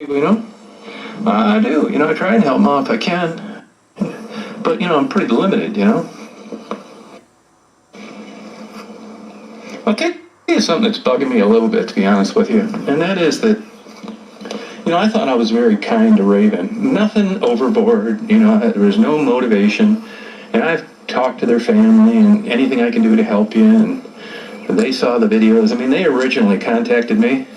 You know, I do. I try and help them out if I can. But, I'm pretty limited, I'll tell you something that's bugging me a little bit, to be honest with you. And that is that, I thought I was very kind to Raven. Nothing overboard, there was no motivation. And I've talked to their family and anything I can do to help you. And they saw the videos. I mean, they originally contacted me.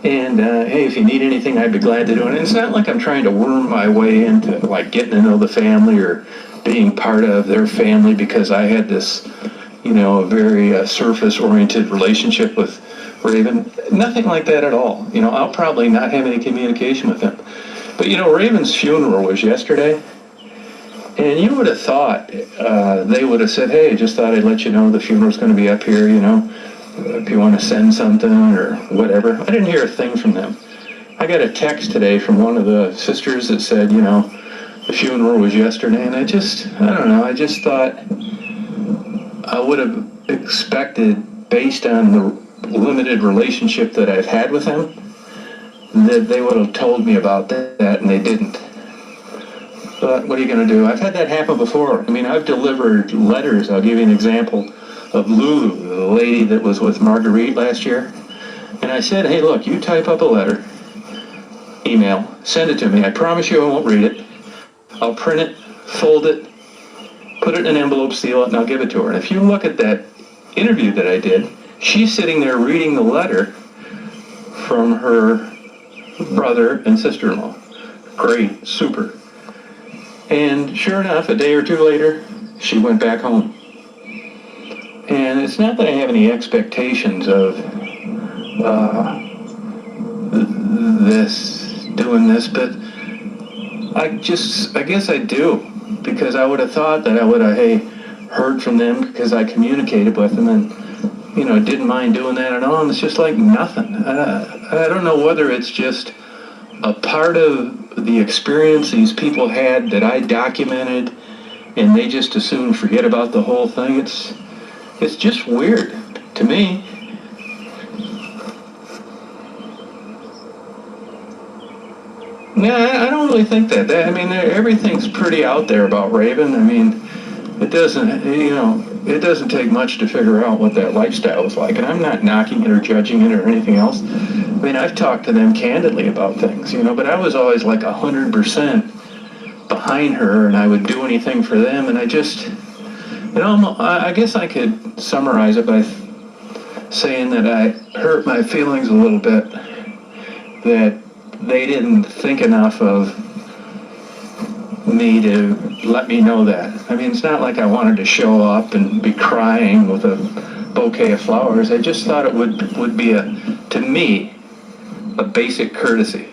And, hey, if you need anything, I'd be glad to do it. And it's not like I'm trying to worm my way into, like, getting to know the family or being part of their family because I had this, very surface-oriented relationship with Raven. Nothing like that at all. I'll probably not have any communication with him. But, Raven's funeral was yesterday. And you would have thought they would have said, hey, just thought I'd let you know the funeral's going to be up here, if you want to send something or whatever. I didn't hear a thing from them. I got a text today from one of the sisters that said, the funeral was yesterday, and I don't know, I just thought I would have expected, based on the limited relationship that I've had with them, that they would have told me about that, and they didn't. But what are you going to do? I've had that happen before. I mean, I've delivered letters. I'll give you an example of Lulu, the lady that was with Marguerite last year. And I said, hey, look, you type up a letter, email, send it to me. I promise you I won't read it. I'll print it, fold it, put it in an envelope, seal it, and I'll give it to her. And if you look at that interview that I did, she's sitting there reading the letter from her brother and sister-in-law. Great, super. And sure enough, a day or two later, she went back home. And it's not that I have any expectations of doing this, but I guess I do, because I would have thought that I would have, heard from them because I communicated with them and, didn't mind doing that at all. And it's just like nothing. I don't know whether it's just a part of the experience these people had that I documented and they just as soon forget about the whole thing. It's just weird to me. Yeah, I don't really think that. I mean, everything's pretty out there about Raven. I mean, it doesn't take much to figure out what that lifestyle is like. And I'm not knocking it or judging it or anything else. I mean, I've talked to them candidly about things, but I was always like 100% behind her, and I would do anything for them. And I just, I guess I could summarize it by saying that I hurt my feelings a little bit, that they didn't think enough of me to let me know that. I mean, it's not like I wanted to show up and be crying with a bouquet of flowers. I just thought it would be, to me, a basic courtesy.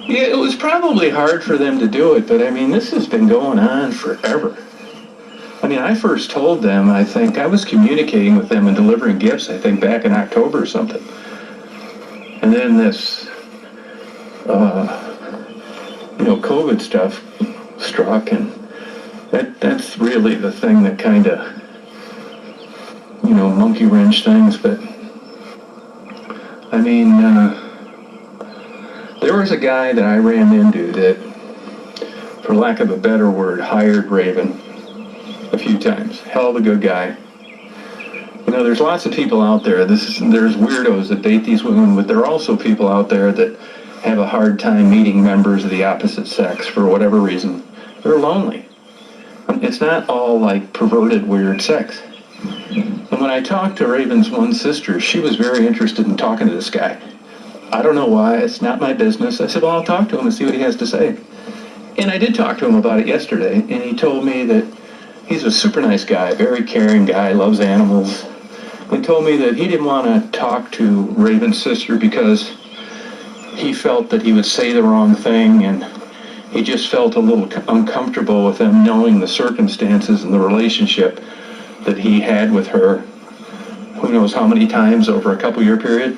Yeah, it was probably hard for them to do it, but I mean, this has been going on forever. I mean, I first told them, I think, I was communicating with them and delivering gifts, I think, back in October or something. And then this, COVID stuff struck, and that's really the thing that kind of, monkey wrench things. But, I mean, there was a guy that I ran into that, for lack of a better word, hired Raven a few times. Hell of a good guy. There's lots of people out there. There's weirdos that date these women, but there are also people out there that have a hard time meeting members of the opposite sex for whatever reason. They're lonely. It's not all like perverted, weird sex. And when I talked to Raven's one sister, she was very interested in talking to this guy. I don't know why. It's not my business. I said, well, I'll talk to him and see what he has to say. And I did talk to him about it yesterday, and he told me that he's a super nice guy, very caring guy, loves animals. He told me that he didn't want to talk to Raven's sister because he felt that he would say the wrong thing, and he just felt a little uncomfortable with them knowing the circumstances and the relationship that he had with her, who knows how many times over a couple-year period.